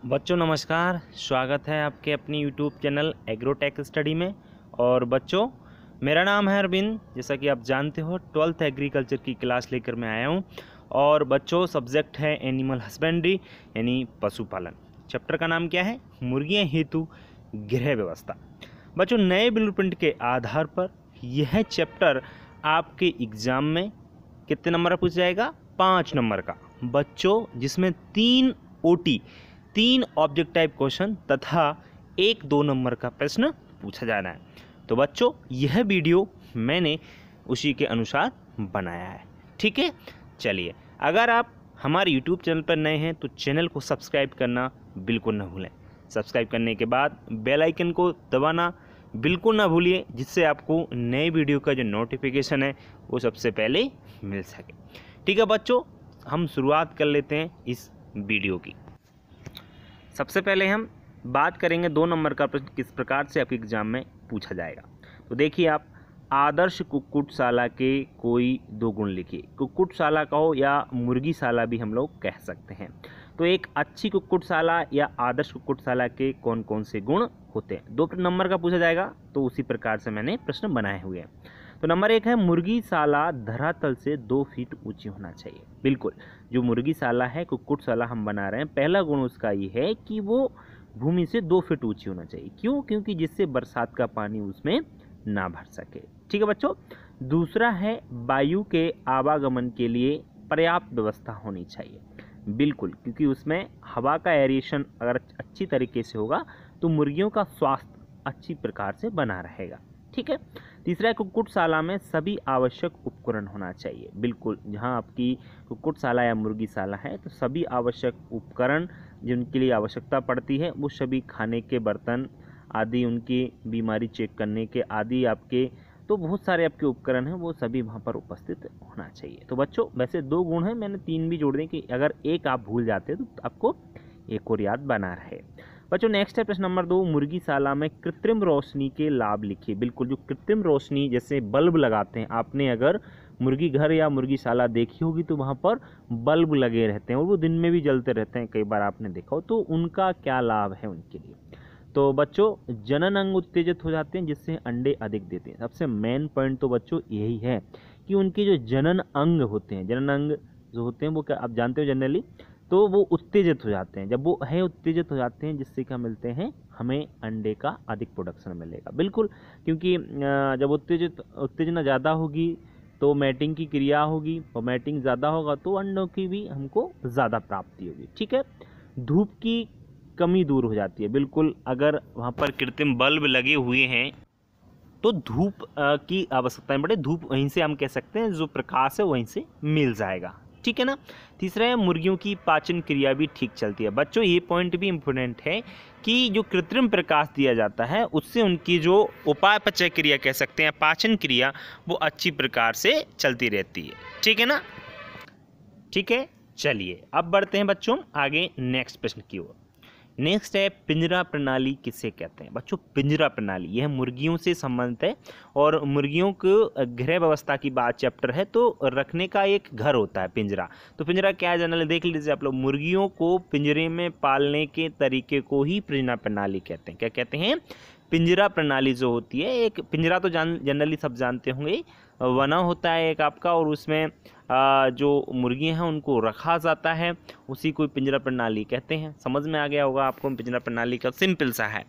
बच्चों नमस्कार। स्वागत है आपके अपनी यूट्यूब चैनल एग्रोटेक स्टडी में। और बच्चों, मेरा नाम है अरविंद। जैसा कि आप जानते हो 12th एग्रीकल्चर की क्लास लेकर मैं आया हूं। और बच्चों, सब्जेक्ट है एनिमल हस्बेंड्री यानी पशुपालन। चैप्टर का नाम क्या है? मुर्गियां हेतु गृह व्यवस्था। बच्चों, नए ब्लूप्रिंट के आधार पर यह चैप्टर आपके एग्ज़ाम में कितने नंबर का पूछा जाएगा? 5 नंबर का बच्चों, जिसमें 3 OT 3 ऑब्जेक्ट टाइप क्वेश्चन तथा 1-2 नंबर का प्रश्न पूछा जाना है। तो बच्चों, यह वीडियो मैंने उसी के अनुसार बनाया है। ठीक है, चलिए। अगर आप हमारे YouTube चैनल पर नए हैं तो चैनल को सब्सक्राइब करना बिल्कुल ना भूलें। सब्सक्राइब करने के बाद बेल आइकन को दबाना बिल्कुल ना भूलिए, जिससे आपको नए वीडियो का जो नोटिफिकेशन है वो सबसे पहले मिल सके। ठीक है बच्चों, हम शुरुआत कर लेते हैं इस वीडियो की। सबसे पहले हम बात करेंगे 2 नंबर का प्रश्न किस प्रकार से आपके एग्जाम में पूछा जाएगा। तो देखिए, आप आदर्श कुक्कुटशाला के कोई 2 गुण लिखिए। कुक्कुटशाला कहो या मुर्गीशाला भी हम लोग कह सकते हैं। तो एक अच्छी कुक्कुटशाला या आदर्श कुक्कुटशाला के कौन कौन से गुण होते हैं? 2 नंबर का पूछा जाएगा, तो उसी प्रकार से मैंने प्रश्न बनाए हुए हैं। तो नंबर 1 है, मुर्गीशाला धरातल से 2 फीट ऊंची होना चाहिए। बिल्कुल, जो मुर्गीशाला है, कुक्कुटशाला हम बना रहे हैं, पहला गुण उसका ये है कि वो भूमि से 2 फीट ऊंची होना चाहिए। क्यों? क्योंकि जिससे बरसात का पानी उसमें ना भर सके। ठीक है बच्चों। दूसरा है, वायु के आवागमन के लिए पर्याप्त व्यवस्था होनी चाहिए। बिल्कुल, क्योंकि उसमें हवा का एरिएशन अगर अच्छी तरीके से होगा तो मुर्गियों का स्वास्थ्य अच्छी प्रकार से बना रहेगा। ठीक है। तीसरा है, कुक्कुटशाला में सभी आवश्यक उपकरण होना चाहिए। बिल्कुल, जहां आपकी कुक्कुटशाला या मुर्गीशाला है तो सभी आवश्यक उपकरण जिनके लिए आवश्यकता पड़ती है वो सभी खाने के बर्तन आदि, उनकी बीमारी चेक करने के आदि, आपके तो बहुत सारे आपके उपकरण हैं, वो सभी वहाँ पर उपस्थित होना चाहिए। तो बच्चों, वैसे 2 गुण हैं, मैंने 3 भी जोड़ दें कि अगर एक आप भूल जाते हैं तो आपको एक और याद बना रहे। बच्चों, नेक्स्ट है प्रश्न नंबर 2, मुर्गीशाला में कृत्रिम रोशनी के लाभ लिखिए। बिल्कुल, जो कृत्रिम रोशनी जैसे बल्ब लगाते हैं, आपने अगर मुर्गी घर या मुर्गीशाला देखी होगी तो वहाँ पर बल्ब लगे रहते हैं और वो दिन में भी जलते रहते हैं, कई बार आपने देखा हो। तो उनका क्या लाभ है उनके लिए? तो बच्चों, जनन अंग उत्तेजित हो जाते हैं, जिससे अंडे अधिक देते हैं। सबसे मेन पॉइंट तो बच्चों यही है कि उनके जो जनन अंग होते हैं, जनन अंग जो होते हैं वो क्या आप जानते हो जनरली, तो वो उत्तेजित हो जाते हैं। जब वो है उत्तेजित हो जाते हैं, जिससे क्या मिलते हैं, हमें अंडे का अधिक प्रोडक्शन मिलेगा। बिल्कुल, क्योंकि जब उत्तेजना ज़्यादा होगी तो मैटिंग की क्रिया होगी, और मैटिंग ज़्यादा होगा तो अंडों की भी हमको ज़्यादा प्राप्ति होगी। ठीक है। धूप की कमी दूर हो जाती है। बिल्कुल, अगर वहाँ पर कृत्रिम बल्ब लगे हुए हैं तो धूप की आवश्यकता नहीं पड़े। धूप वहीं से हम कह सकते हैं, जो प्रकाश है वहीं से मिल जाएगा। ठीक है ना। तीसरा है, मुर्गियों की पाचन क्रिया भी ठीक चलती है। बच्चों, ये पॉइंट भी इम्पोर्टेंट है कि जो कृत्रिम प्रकाश दिया जाता है उससे उनकी जो उपापचय क्रिया कह सकते हैं, पाचन क्रिया, वो अच्छी प्रकार से चलती रहती है। ठीक है ना। ठीक है, चलिए अब बढ़ते हैं बच्चों आगे नेक्स्ट प्रश्न की ओर। नेक्स्ट है, पिंजरा प्रणाली किसे कहते हैं? बच्चों, पिंजरा प्रणाली यह मुर्गियों से संबंधित है और मुर्गियों को गृह व्यवस्था की बात चैप्टर है, तो रखने का एक घर होता है पिंजरा। तो पिंजरा क्या है जनरली देख लीजिए आप लोग। मुर्गियों को पिंजरे में पालने के तरीके को ही पिंजरा प्रणाली कहते हैं। क्या कहते हैं? पिंजरा प्रणाली जो होती है, एक पिंजरा तो जनरली सब जानते होंगे, बना होता है एक आपका, और उसमें जो मुर्गियां हैं उनको रखा जाता है, उसी को पिंजरा प्रणाली कहते हैं। समझ में आ गया होगा आपको पिंजरा प्रणाली का, सिंपल सा है।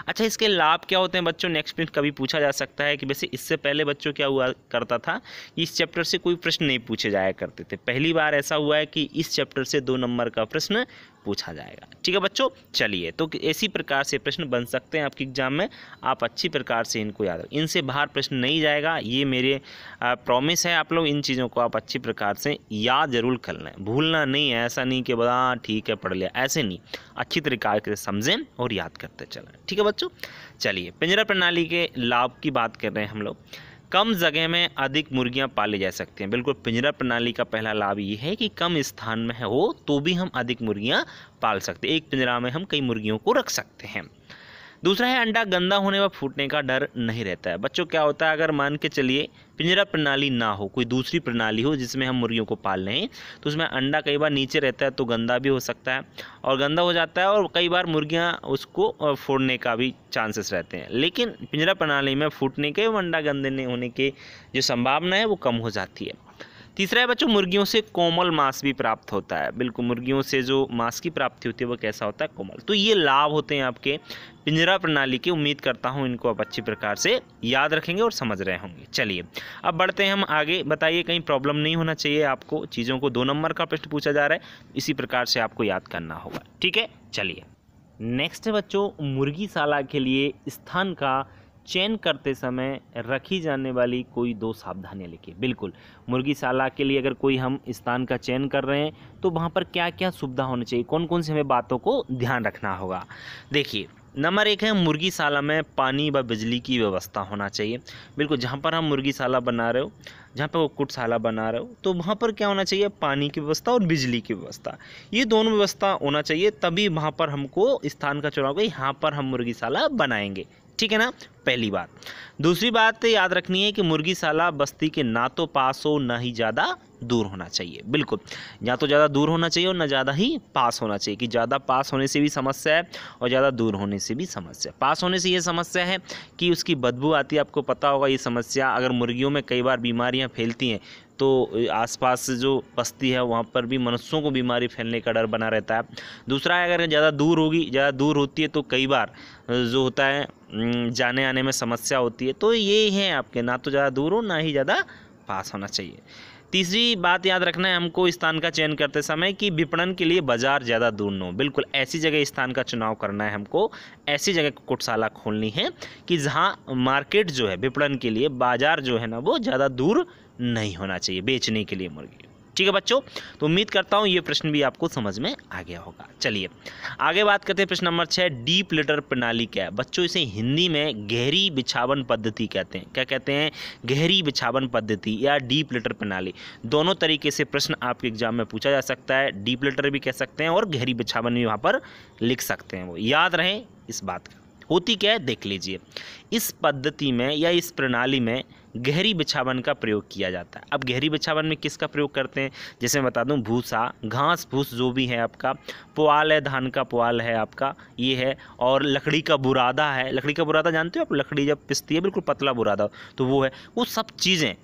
अच्छा, इसके लाभ क्या होते हैं बच्चों? नेक्स्ट प्रश्न कभी पूछा जा सकता है कि वैसे इससे पहले बच्चों क्या हुआ करता था, इस चैप्टर से कोई प्रश्न नहीं पूछे जाया करते थे। पहली बार ऐसा हुआ है कि इस चैप्टर से 2 नंबर का प्रश्न पूछा जाएगा। ठीक है बच्चों, चलिए। तो इसी प्रकार से प्रश्न बन सकते हैं आपके एग्जाम में, आप अच्छी प्रकार से इनको याद रखें। इनसे बाहर प्रश्न नहीं जाएगा, ये मेरे प्रॉमिस है। आप लोग इन चीज़ों को आप अच्छी प्रकार से याद जरूर कर लें, भूलना नहीं है। ऐसा नहीं कि बड़ा ठीक है पढ़ लिया, ऐसे नहीं, अच्छी तरीके से समझें और याद करते चलें। ठीक है बच्चों, चलिए। पिंजरा प्रणाली के लाभ की बात कर रहे हैं हम लोग। कम जगह में अधिक मुर्गियां पाली जा सकती हैं। बिल्कुल, पिंजरा प्रणाली का पहला लाभ ये है कि कम स्थान में हो तो भी हम अधिक मुर्गियां पाल सकते हैं। एक पिंजरा में हम कई मुर्गियों को रख सकते हैं। दूसरा है अंडा गंदा होने व फूटने का डर नहीं रहता है। बच्चों क्या होता है, अगर मान के चलिए पिंजरा प्रणाली ना हो, कोई दूसरी प्रणाली हो जिसमें हम मुर्गियों को पाल रहे हैं, तो उसमें अंडा कई बार नीचे रहता है तो गंदा भी हो सकता है और गंदा हो जाता है, और कई बार मुर्गियां उसको फोड़ने का भी चांसेस रहते हैं। लेकिन पिंजरा प्रणाली में फूटने के व अंडा गंदे होने की जो संभावना है वो कम हो जाती है। तीसरा है बच्चों, मुर्गियों से कोमल मांस भी प्राप्त होता है। बिल्कुल, मुर्गियों से जो मांस की प्राप्ति होती है वो कैसा होता है, कोमल। तो ये लाभ होते हैं आपके पिंजरा प्रणाली के। उम्मीद करता हूँ इनको आप अच्छी प्रकार से याद रखेंगे और समझ रहे होंगे। चलिए अब बढ़ते हैं हम आगे। बताइए, कहीं प्रॉब्लम नहीं होना चाहिए आपको, चीज़ों को 2 नंबर का प्रश्न पूछा जा रहा है, इसी प्रकार से आपको याद करना होगा। ठीक है, चलिए नेक्स्ट है बच्चों, मुर्गीशाला के लिए स्थान का चयन करते समय रखी जाने वाली कोई 2 सावधानियां लिखिए। बिल्कुल, मुर्गीशाला के लिए अगर कोई हम स्थान का चयन कर रहे हैं तो वहाँ पर क्या क्या सुविधा होनी चाहिए, कौन कौन सी हमें बातों को ध्यान रखना होगा। देखिए, नंबर 1 है, मुर्गीशाला में पानी व बिजली की व्यवस्था होना चाहिए। बिल्कुल, जहाँ पर हम मुर्गीशाला बना रहे हो, जहाँ पर वो कुक्कुटशाला बना रहे हो, तो वहाँ पर क्या होना चाहिए, पानी की व्यवस्था और बिजली की व्यवस्था, ये दोनों व्यवस्था होना चाहिए। तभी वहाँ पर हमको स्थान का चुनाव करें, यहाँ पर हम मुर्गीशाला बनाएंगे। ठीक है ना, पहली बात। दूसरी बात याद रखनी है कि मुर्गीशाला बस्ती के ना तो पास हो ना ही ज़्यादा दूर होना चाहिए। बिल्कुल, या तो ज़्यादा दूर होना चाहिए और ना ज़्यादा ही पास होना चाहिए, कि ज़्यादा पास होने से भी समस्या है और ज़्यादा दूर होने से भी समस्या। पास होने से ये समस्या है कि उसकी बदबू आती है, आपको पता होगा ये समस्या। अगर मुर्गियों में कई बार बीमारियां फैलती हैं तो आसपास जो बस्ती है वहाँ पर भी मनुष्यों को बीमारी फैलने का डर बना रहता है। दूसरा है, अगर ज़्यादा दूर होगी, ज़्यादा दूर होती है तो कई बार जो होता है जाने आने में समस्या होती है। तो ये है आपके, ना तो ज़्यादा दूर हो ना ही ज़्यादा पास होना चाहिए। तीसरी बात याद रखना है हमको स्थान का चयन करते समय कि विपणन के लिए बाजार ज़्यादा दूर न हो। बिल्कुल, ऐसी जगह स्थान का चुनाव करना है हमको, ऐसी जगह कुक्कुटशाला खोलनी है कि जहाँ मार्केट जो है विपणन के लिए, बाजार जो है ना वो ज़्यादा दूर नहीं होना चाहिए बेचने के लिए मुर्गी। ठीक है बच्चों, तो उम्मीद करता हूँ ये प्रश्न भी आपको समझ में आ गया होगा। चलिए आगे बात करते हैं। प्रश्न नंबर 6, डीप लिटर प्रणाली क्या है। बच्चों, इसे हिंदी में गहरी बिछावन पद्धति कहते हैं। क्या कहते हैं, गहरी बिछावन पद्धति या डीप लिटर प्रणाली। दोनों तरीके से प्रश्न आपके एग्जाम में पूछा जा सकता है, डीप लिटर भी कह सकते हैं और गहरी बिछावन भी वहाँ पर लिख सकते हैं। वो याद रहे इस बात का। होती क्या है देख लीजिए। इस पद्धति में या इस प्रणाली में गहरी बिछावन का प्रयोग किया जाता है। अब गहरी बिछावन में किसका प्रयोग करते हैं, जैसे मैं बता दूं, भूसा, घास फूस जो भी है आपका, पुआल है, धान का पुआल है आपका, ये है, और लकड़ी का बुरादा है। लकड़ी का बुरादा जानते हो आप, लकड़ी जब पिसती है बिल्कुल पतला बुरादा, तो वो है। वो सब चीज़ें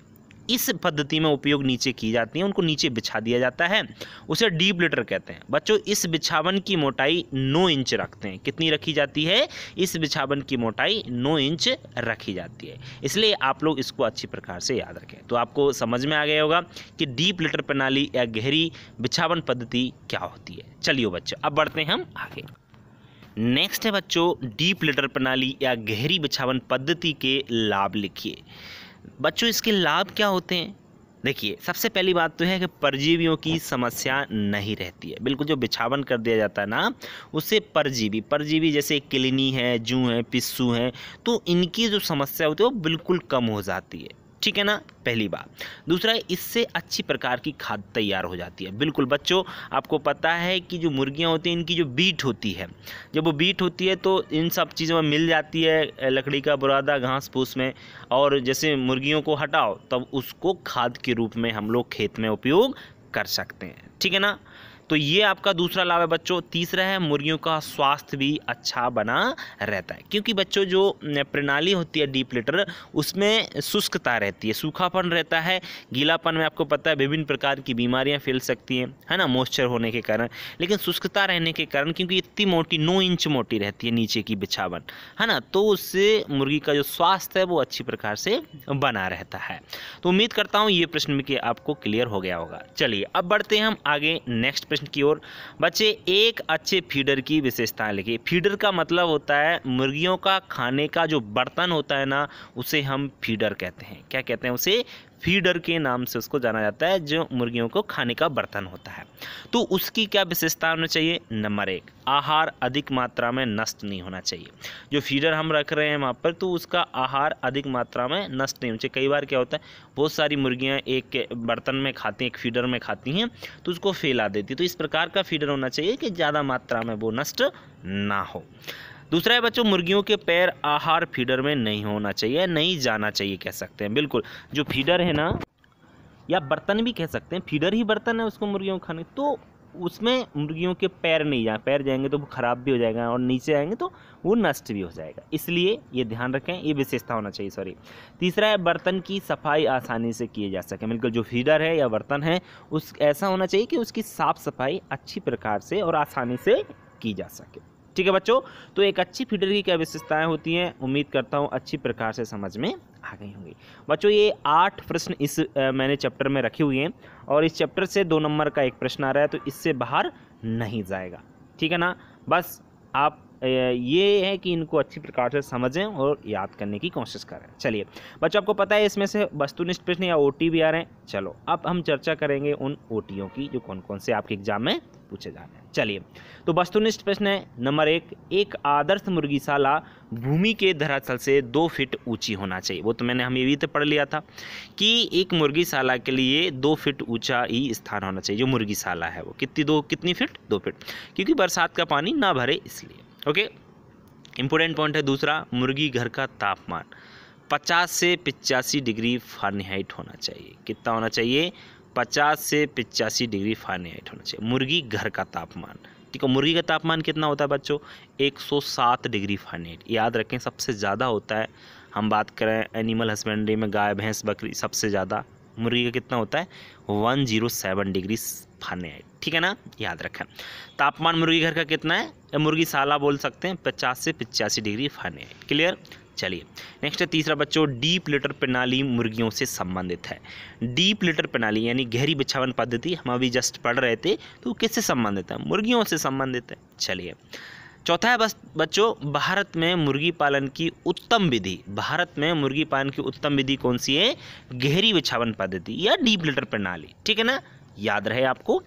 इस पद्धति में उपयोग नीचे की जाती हैं, उनको नीचे बिछा दिया जाता है, उसे डीप लिटर कहते हैं। बच्चों, इस बिछावन की मोटाई 9 इंच रखते हैं। कितनी रखी जाती है, इस बिछावन की मोटाई 9 इंच रखी जाती है। इसलिए आप लोग इसको अच्छी प्रकार से याद रखें। तो आपको समझ में आ गया होगा कि डीप लिटर प्रणाली या गहरी बिछावन पद्धति क्या होती है। चलिए बच्चों, अब बढ़ते हैं हम आगे। नेक्स्ट है बच्चों, डीप लिटर प्रणाली या गहरी बिछावन पद्धति के लाभ लिखिए। बच्चों, इसके लाभ क्या होते हैं। देखिए, सबसे पहली बात तो है कि परजीवियों की समस्या नहीं रहती है। बिल्कुल, जो बिछावन कर दिया जाता है ना, उससे परजीवी जैसे किलनी है, जूं है, पिस्सू हैं, तो इनकी जो समस्या होती है वो बिल्कुल कम हो जाती है। ठीक है ना, पहली बात। दूसरा, इससे अच्छी प्रकार की खाद तैयार हो जाती है। बिल्कुल बच्चों, आपको पता है कि जो मुर्गियां होती हैं इनकी जो बीट होती है, जब वो बीट होती है तो इन सब चीज़ों में मिल जाती है, लकड़ी का बुरादा, घास फूस में, और जैसे मुर्गियों को हटाओ तब उसको खाद के रूप में हम लोग खेत में उपयोग कर सकते हैं। ठीक है ना, तो ये आपका दूसरा लाभ है बच्चों। तीसरा है, मुर्गियों का स्वास्थ्य भी अच्छा बना रहता है, क्योंकि बच्चों जो प्रणाली होती है डीप लिटर, उसमें शुष्कता रहती है, सूखापन रहता है। गीलापन में आपको पता है विभिन्न प्रकार की बीमारियां फैल सकती हैं, है ना, मॉइस्चर होने के कारण। लेकिन शुष्कता रहने के कारण, क्योंकि इतनी मोटी 9 इंच मोटी रहती है नीचे की बिछावन, है ना, तो उससे मुर्गी का जो स्वास्थ्य है वो अच्छी प्रकार से बना रहता है। तो उम्मीद करता हूँ ये प्रश्न भी आपको क्लियर हो गया होगा। चलिए अब बढ़ते हैं हम आगे नेक्स्ट प्रश्न की ओर। बच्चे, एक अच्छे फीडर की विशेषताएं लिखिए। फीडर का मतलब होता है मुर्गियों का खाने का जो बर्तन होता है ना, उसे हम फीडर कहते हैं। क्या कहते हैं उसे, फीडर के नाम से उसको जाना जाता है, जो मुर्गियों को खाने का बर्तन होता है। तो उसकी क्या विशेषता होनी चाहिए। नंबर 1, आहार अधिक मात्रा में नष्ट नहीं होना चाहिए। जो फीडर हम रख रहे हैं वहाँ पर, तो उसका आहार अधिक मात्रा में नष्ट नहीं होना चाहिए। कई बार क्या होता है, बहुत सारी मुर्गियाँ एक बर्तन में खाती हैं, एक फीडर में खाती हैं, तो उसको फैला देती है। तो इस प्रकार का फीडर होना चाहिए कि ज़्यादा मात्रा में वो नष्ट ना हो। दूसरा है बच्चों, मुर्गियों के पैर आहार फीडर में नहीं होना चाहिए, नहीं जाना चाहिए कह सकते हैं। बिल्कुल, जो फीडर है ना, या बर्तन भी कह सकते हैं, फीडर ही बर्तन है उसको मुर्गियों को खाने, तो उसमें मुर्गियों के पैर नहीं जाए, पैर जाएंगे तो वो ख़राब भी हो जाएगा और नीचे आएंगे तो वो नष्ट भी हो जाएगा, इसलिए ये ध्यान रखें, ये विशेषता होना चाहिए। सॉरी। तीसरा है, बर्तन की सफाई आसानी से किए जा सके। बिल्कुल, जो फीडर है या बर्तन है उस ऐसा होना चाहिए कि उसकी साफ़ सफाई अच्छी प्रकार से और आसानी से की जा सके। ठीक है बच्चों, तो एक अच्छी फीडर की क्या विशेषताएं होती हैं, उम्मीद करता हूँ अच्छी प्रकार से समझ में आ गई होंगी। बच्चों ये 8 प्रश्न इस मैंने चैप्टर में रखे हुए हैं और इस चैप्टर से 2 नंबर का एक प्रश्न आ रहा है, तो इससे बाहर नहीं जाएगा। ठीक है ना, बस आप ये है कि इनको अच्छी प्रकार से समझें और याद करने की कोशिश करें। चलिए बच्चों, आपको पता है इसमें से वस्तुनिष्ठ प्रश्न या ओटी भी आ रहे हैं। चलो अब हम चर्चा करेंगे उन ओटीओ की जो कौन कौन से आपके एग्जाम में पूछे जा रहे हैं। चलिए, तो वस्तुनिष्ठ प्रश्न है नंबर 1, एक आदर्श मुर्गीशाला भूमि के धरातल से 2 फीट ऊंची होना चाहिए। वो तो मैंने हम ये भी तो पढ़ लिया था कि एक मुर्गीशाला के लिए 2 फीट ऊंचा ही स्थान होना चाहिए। जो मुर्गीशाला है वो कितनी फीट? 2 फीट, क्योंकि बरसात का पानी ना भरे इसलिए। ओके, इंपॉर्टेंट पॉइंट है दूसरा, मुर्गी घर का तापमान 50 से 85 डिग्री फ़ारेनहाइट होना चाहिए। कितना होना चाहिए? 50 से 85 डिग्री फ़ारेनहाइट होना चाहिए मुर्गी घर का तापमान। ठीक है, मुर्गी का तापमान कितना होता है बच्चों? 107 डिग्री फ़ारेनहाइट। याद रखें, सबसे ज़्यादा होता है, हम बात करें एनिमल हस्बेंड्री में गाय भैंस बकरी, सबसे ज़्यादा मुर्गी का कितना होता है? 107 डिग्री फ़ारेनहाइट। ठीक है ना, याद रखें। तापमान मुर्गी घर का कितना है, मुर्गीशाला बोल सकते हैं, 50 से 85 डिग्री फ़ारेनहाइट। क्लियर। चलिए नेक्स्ट है तीसरा बच्चों, डीप लिटर प्रणाली मुर्गियों से संबंधित है। डीप लिटर प्रणाली यानी गहरी बिछावन पद्धति हम अभी जस्ट पढ़ रहे थे, तो किससे संबंधित है? मुर्गियों से संबंधित है। चलिए चौथा है बच्चों, भारत में मुर्गी पालन की उत्तम विधि। भारत में मुर्गी पालन की उत्तम विधि कौन सी है? गहरी बिछावन पद्धति या डीप लिटर प्रणाली। ठीक है ना, याद रहे आपको।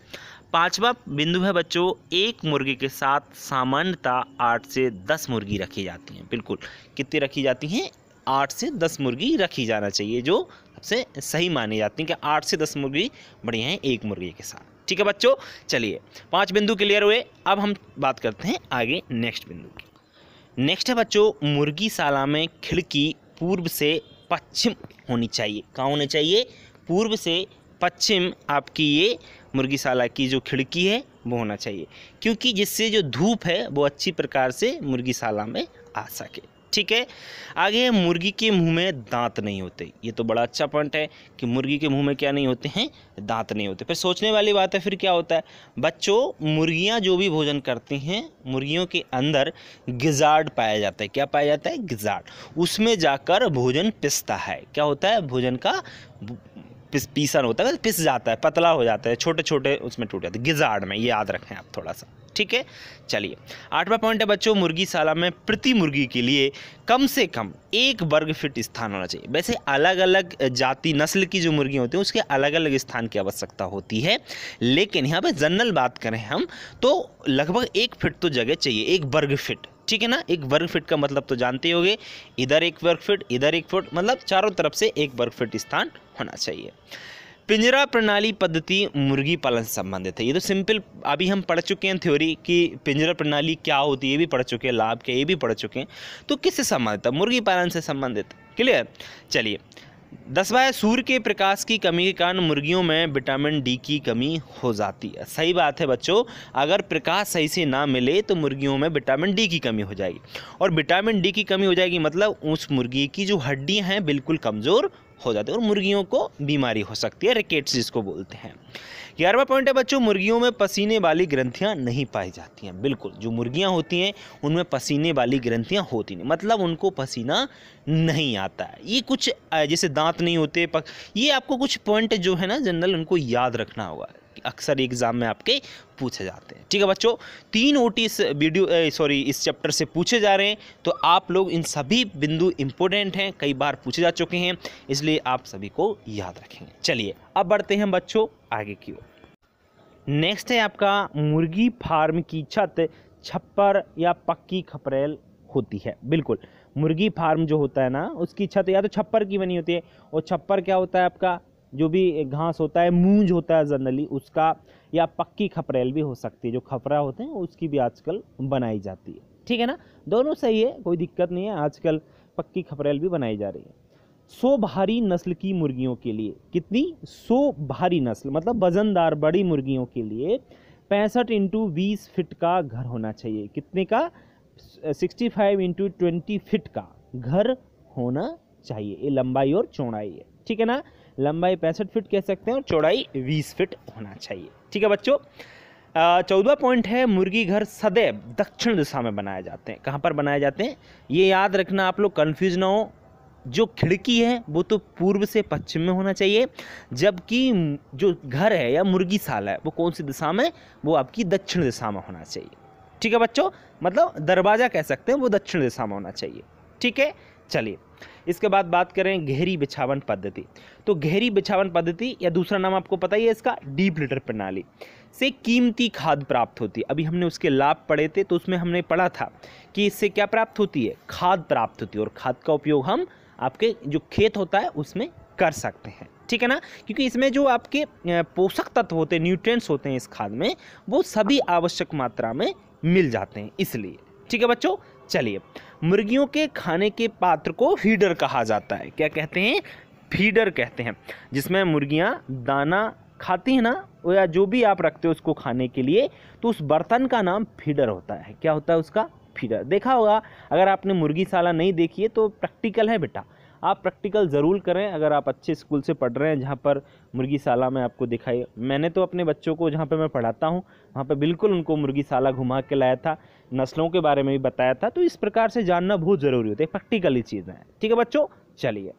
पांचवा बिंदु है बच्चों, एक मुर्गी के साथ सामान्यतः 8 से 10 मुर्गी रखी जाती हैं। बिल्कुल, कितनी रखी जाती हैं? 8 से 10 मुर्गी रखी जाना चाहिए, जो सबसे सही मानी जाती हैं कि 8 से 10 मुर्गी बढ़िया हैं एक मुर्गी के साथ। ठीक है बच्चों, चलिए 5 बिंदु क्लियर हुए। अब हम बात करते हैं आगे नेक्स्ट बिंदु की। नेक्स्ट है बच्चों, मुर्गीशाला में खिड़की पूर्व से पश्चिम होनी चाहिए। कहाँ होनी चाहिए? पूर्व से पश्चिम आपकी ये मुर्गीशाला की जो खिड़की है वो होना चाहिए, क्योंकि जिससे जो धूप है वो अच्छी प्रकार से मुर्गीशाला में आ सके। ठीक है, आगे है मुर्गी के मुंह में दांत नहीं होते। ये तो बड़ा अच्छा पॉइंट है कि मुर्गी के मुंह में क्या नहीं होते हैं? दांत नहीं होते। फिर सोचने वाली बात है, फिर क्या होता है बच्चों? मुर्गियां जो भी भोजन करती हैं, मुर्गियों के अंदर गिजार्ड पाया जाता है। क्या पाया जाता है? गिजार्ड। उसमें जाकर भोजन पिसता है। क्या होता है? भोजन का पीसन होता है, पिस जाता है, पतला हो जाता है, छोटे छोटे उसमें टूट जाते हैं गिजार्ड में। ये याद रखें आप थोड़ा सा। ठीक है, चलिए 8वां पॉइंट है बच्चों, मुर्गीशाला में प्रति मुर्गी के लिए कम से कम 1 वर्ग फीट स्थान होना चाहिए। वैसे अलग अलग जाति नस्ल की जो मुर्गी होती हैं उसके अलग अलग स्थान की आवश्यकता होती है, लेकिन यहाँ पे जनरल बात करें हम तो लगभग 1 फीट तो जगह चाहिए, 1 वर्ग फीट। ठीक है ना, 1 वर्ग फीट का मतलब तो जानते ही होंगे, इधर 1 वर्ग फीट, इधर 1 फीट, मतलब चारों तरफ से 1 वर्ग फीट स्थान होना चाहिए। पिंजरा प्रणाली पद्धति मुर्गी पालन से संबंधित है। ये तो सिंपल अभी हम पढ़ चुके हैं थ्योरी कि पिंजरा प्रणाली क्या होती है, ये भी पढ़ चुके हैं, लाभ क्या ये भी पढ़ चुके हैं। तो किससे संबंधित है? मुर्गी पालन से संबंधित। क्लियर। चलिए 10वां है, सूर्य के प्रकाश की कमी के कारण मुर्गियों में विटामिन डी की कमी हो जाती है। सही बात है बच्चों, अगर प्रकाश सही से ना मिले तो मुर्गियों में विटामिन डी की कमी हो जाएगी, और विटामिन डी की कमी हो जाएगी मतलब उस मुर्गी की जो हड्डियां हैं बिल्कुल कमज़ोर हो जाती है और मुर्गियों को बीमारी हो सकती है, रिकेट्स जिसको बोलते हैं। 11वां पॉइंट है बच्चों, मुर्गियों में पसीने वाली ग्रंथियां नहीं पाई जाती हैं। बिल्कुल, जो मुर्गियां होती हैं उनमें पसीने वाली ग्रंथियां होती नहीं, मतलब उनको पसीना नहीं आता है। ये कुछ जैसे दांत नहीं होते ये आपको कुछ पॉइंट जो है ना जनरल उनको याद रखना होगा, अक्सर एग्जाम में आपके पूछे जाते हैं। ठीक है बच्चों, 3 ओटी इस चैप्टर से पूछे जा रहे हैं, तो आप लोग इन सभी बिंदु इंपॉर्टेंट हैं, कई बार पूछे जा चुके हैं, इसलिए आप सभी को याद रखेंगे। चलिए अब बढ़ते हैं बच्चों आगे की ओर। नेक्स्ट है आपका, मुर्गी फार्म की छत छप्पर या पक्की खपरेल होती है। बिल्कुल, मुर्गी फार्म जो होता है ना उसकी छत या तो छप्पर की बनी होती है, और छप्पर क्या होता है आपका? जो भी घास होता है, मूंज होता है जनरली उसका, या पक्की खपरेल भी हो सकती है, जो खपरा होते हैं उसकी भी आजकल बनाई जाती है। ठीक है ना, दोनों सही है, कोई दिक्कत नहीं है। आजकल पक्की खपरेल भी बनाई जा रही है। 100 भारी नस्ल की मुर्गियों के लिए, कितनी, 100 भारी नस्ल मतलब वजनदार बड़ी मुर्गियों के लिए 65 इंटू 20 फीट का घर होना चाहिए। कितने का, 65 इंटू 20 फीट का घर होना चाहिए। ये लंबाई और चौड़ाई है, ठीक है ना, लंबाई 65 फीट कह सकते हैं और चौड़ाई 20 फीट होना चाहिए। ठीक है बच्चों, 14वां पॉइंट है, मुर्गी घर सदैव दक्षिण दिशा में बनाए जाते हैं। कहाँ पर बनाए जाते हैं, ये याद रखना, आप लोग कन्फ्यूज ना हो। जो खिड़की है वो तो पूर्व से पश्चिम में होना चाहिए, जबकि जो घर है या मुर्गीशाला है वो कौन सी दिशा में, वो आपकी दक्षिण दिशा में होना चाहिए। ठीक है बच्चों, मतलब दरवाज़ा कह सकते हैं, वो दक्षिण दिशा में होना चाहिए। ठीक है, चलिए इसके बाद बात करें गहरी बिछावन पद्धति। तो गहरी बिछावन पद्धति या दूसरा नाम आपको पता ही है इसका, डीप लिटर प्रणाली से कीमती खाद प्राप्त होती है। अभी हमने उसके लाभ पढ़े थे, तो उसमें हमने पढ़ा था कि इससे क्या प्राप्त होती है, खाद प्राप्त होती है, और खाद का उपयोग हम आपके जो खेत होता है उसमें कर सकते हैं। ठीक है ना, क्योंकि इसमें जो आपके पोषक तत्व होते हैं, न्यूट्रिएंट्स होते हैं इस खाद में, वो सभी आवश्यक मात्रा में मिल जाते हैं, इसलिए। ठीक है बच्चों, चलिए मुर्गियों के खाने के पात्र को फीडर कहा जाता है। क्या कहते हैं, फीडर कहते हैं, जिसमें मुर्गियां दाना खाती हैं ना, या जो भी आप रखते हो उसको खाने के लिए, तो उस बर्तन का नाम फीडर होता है। क्या होता है उसका, फीडर। देखा होगा, अगर आपने मुर्गीशाला नहीं देखी है तो प्रैक्टिकल है बेटा, आप प्रैक्टिकल ज़रूर करें। अगर आप अच्छे स्कूल से पढ़ रहे हैं जहाँ पर मुर्गीशाला में आपको दिखाई, मैंने तो अपने बच्चों को जहाँ पे मैं पढ़ाता हूँ वहाँ पे बिल्कुल उनको मुर्गीशाला घुमा के लाया था, नस्लों के बारे में भी बताया था। तो इस प्रकार से जानना बहुत ज़रूरी होता है, प्रैक्टिकली चीज़ें हैं। ठीक है बच्चों, चलिए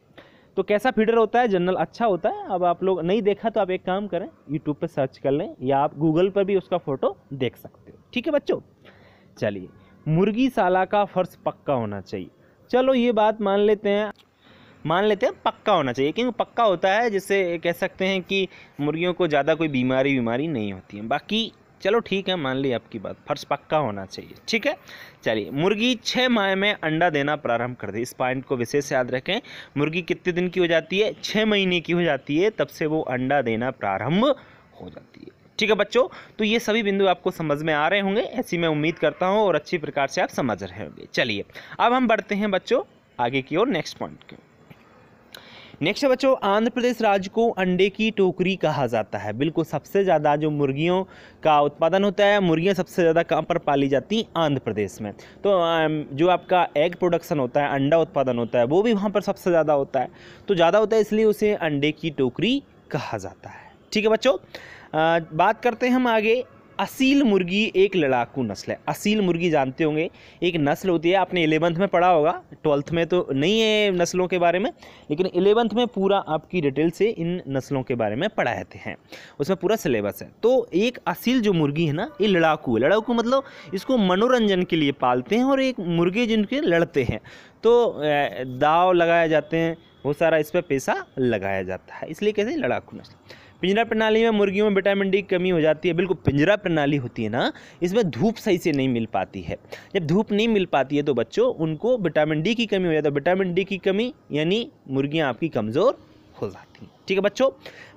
तो कैसा फीडर होता है, जनरल अच्छा होता है। अब आप लोग नहीं देखा तो आप एक काम करें, यूट्यूब पर सर्च कर लें या आप गूगल पर भी उसका फ़ोटो देख सकते हो। ठीक है बच्चों, चलिए मुर्गीशाला का फर्श पक्का होना चाहिए। चलो ये बात मान लेते हैं पक्का होना चाहिए, क्योंकि पक्का होता है जिससे कह सकते हैं कि मुर्गियों को ज़्यादा कोई बीमारी नहीं होती है। बाकी चलो ठीक है, मान ली आपकी बात, फर्श पक्का होना चाहिए। ठीक है, चलिए मुर्गी 6 माह में अंडा देना प्रारंभ कर दे। इस पॉइंट को विशेष याद रखें, मुर्गी कितने दिन की हो जाती है, 6 महीने की हो जाती है, तब से वो अंडा देना प्रारंभ हो जाती है। ठीक है बच्चों, तो ये सभी बिंदु आपको समझ में आ रहे होंगे, ऐसी मैं उम्मीद करता हूँ, और अच्छी प्रकार से आप समझ रहे होंगे। चलिए अब हम बढ़ते हैं बच्चों आगे की ओर, नेक्स्ट पॉइंट के। नेक्स्ट है बच्चों, आंध्र प्रदेश राज्य को अंडे की टोकरी कहा जाता है। बिल्कुल, सबसे ज़्यादा जो मुर्गियों का उत्पादन होता है, मुर्गियाँ सबसे ज़्यादा कहाँ पर पाली जाती हैं, आंध्र प्रदेश में। तो जो आपका एग प्रोडक्शन होता है, अंडा उत्पादन होता है, वो भी वहाँ पर सबसे ज़्यादा होता है। तो ज़्यादा होता है इसलिए उसे अंडे की टोकरी कहा जाता है। ठीक है बच्चों, बात करते हैं हम आगे। असील मुर्गी एक लड़ाकू नस्ल है। असील मुर्गी जानते होंगे, एक नस्ल होती है, आपने 11th में पढ़ा होगा, 12th में तो नहीं है नस्लों के बारे में, लेकिन 11th में पूरा आपकी डिटेल से इन नस्लों के बारे में पढ़ाते हैं, उसमें पूरा सिलेबस है। तो एक असील जो मुर्गी है ना, ये लड़ाकू है। लड़ाकू मतलब इसको मनोरंजन के लिए पालते हैं, और एक मुर्गे जिनके लड़ते हैं, तो दाव लगाए जाते हैं, बहुत सारा इस पर पैसा लगाया जाता है, इसलिए कहते हैं लड़ाकू नस्ल। पिंजरा प्रणाली में मुर्गियों में विटामिन डी की कमी हो जाती है। बिल्कुल, पिंजरा प्रणाली होती है ना, इसमें धूप सही से नहीं मिल पाती है। जब धूप नहीं मिल पाती है तो बच्चों उनको विटामिन डी की कमी हो जाती है। विटामिन डी की कमी यानी मुर्गियां आपकी कमज़ोर हो जाती हैं। ठीक है बच्चों,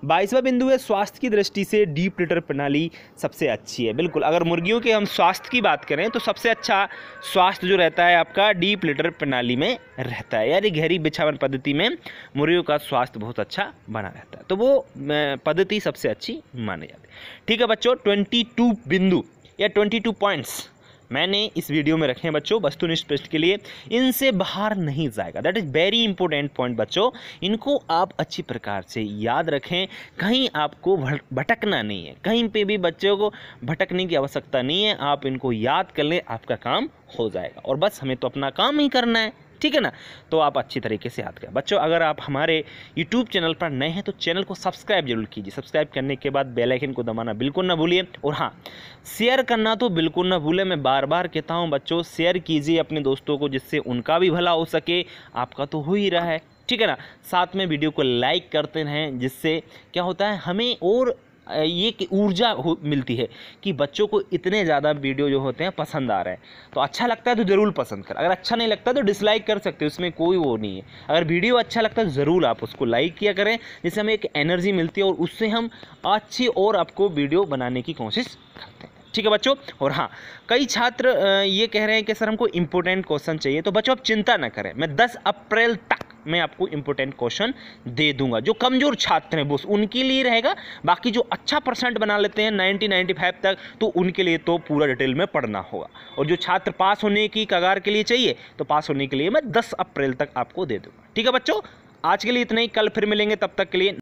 22वां बिंदु है, स्वास्थ्य की दृष्टि से डीप लिटर प्रणाली सबसे अच्छी है। बिल्कुल, अगर मुर्गियों के हम स्वास्थ्य की बात करें तो सबसे अच्छा स्वास्थ्य जो रहता है आपका डीप लिटर प्रणाली में रहता है, यानी गहरी बिछावन पद्धति में मुर्गियों का स्वास्थ्य बहुत अच्छा बना रहता है, तो वो पद्धति सबसे अच्छी मानी जाती है। ठीक है बच्चों, 22 बिंदु या 22 पॉइंट्स मैंने इस वीडियो में रखे हैं बच्चों वस्तुनिष्ठ प्रश्न के लिए, इनसे बाहर नहीं जाएगा। That is very important point बच्चों, इनको आप अच्छी प्रकार से याद रखें, कहीं आपको भटकना नहीं है, कहीं पे भी बच्चों को भटकने की आवश्यकता नहीं है। आप इनको याद कर लें, आपका काम हो जाएगा, और बस हमें तो अपना काम ही करना है। ठीक है ना, तो आप अच्छी तरीके से याद करें बच्चों। अगर आप हमारे YouTube चैनल पर नए हैं तो चैनल को सब्सक्राइब जरूर कीजिए। सब्सक्राइब करने के बाद बेल आइकन को दबाना बिल्कुल ना भूलिए, और हाँ, शेयर करना तो बिल्कुल ना भूलें। मैं बार बार कहता हूँ बच्चों, शेयर कीजिए अपने दोस्तों को, जिससे उनका भी भला हो सके, आपका तो हो ही रहा है। ठीक है ना, साथ में वीडियो को लाइक करते रहें, जिससे क्या होता है, हमें और ये ऊर्जा मिलती है कि बच्चों को इतने ज़्यादा वीडियो जो होते हैं पसंद आ रहे हैं। तो अच्छा लगता है तो ज़रूर पसंद कर, अगर अच्छा नहीं लगता तो डिसलाइक कर सकते हो, उसमें कोई वो नहीं है। अगर वीडियो अच्छा लगता है ज़रूर आप उसको लाइक किया करें, जिससे हमें एक एनर्जी मिलती है, और उससे हम अच्छी और आपको वीडियो बनाने की कोशिश करते हैं। ठीक है बच्चों। और हाँ, कई छात्र ये कह रहे हैं कि सर हमको इम्पोर्टेंट क्वेश्चन चाहिए, तो बच्चों आप चिंता ना करें, मैं 10 अप्रैल तक मैं आपको इम्पोर्टेंट क्वेश्चन दे दूंगा। जो कमज़ोर छात्र हैं बस उनके लिए रहेगा, बाकी जो अच्छा परसेंट बना लेते हैं 90-95 तक, तो उनके लिए तो पूरा डिटेल में पढ़ना होगा। और जो छात्र पास होने की कगार के लिए चाहिए, तो पास होने के लिए मैं 10 अप्रैल तक आपको दे दूँगा। ठीक है बच्चों, आज के लिए इतना ही, कल फिर मिलेंगे, तब तक के लिए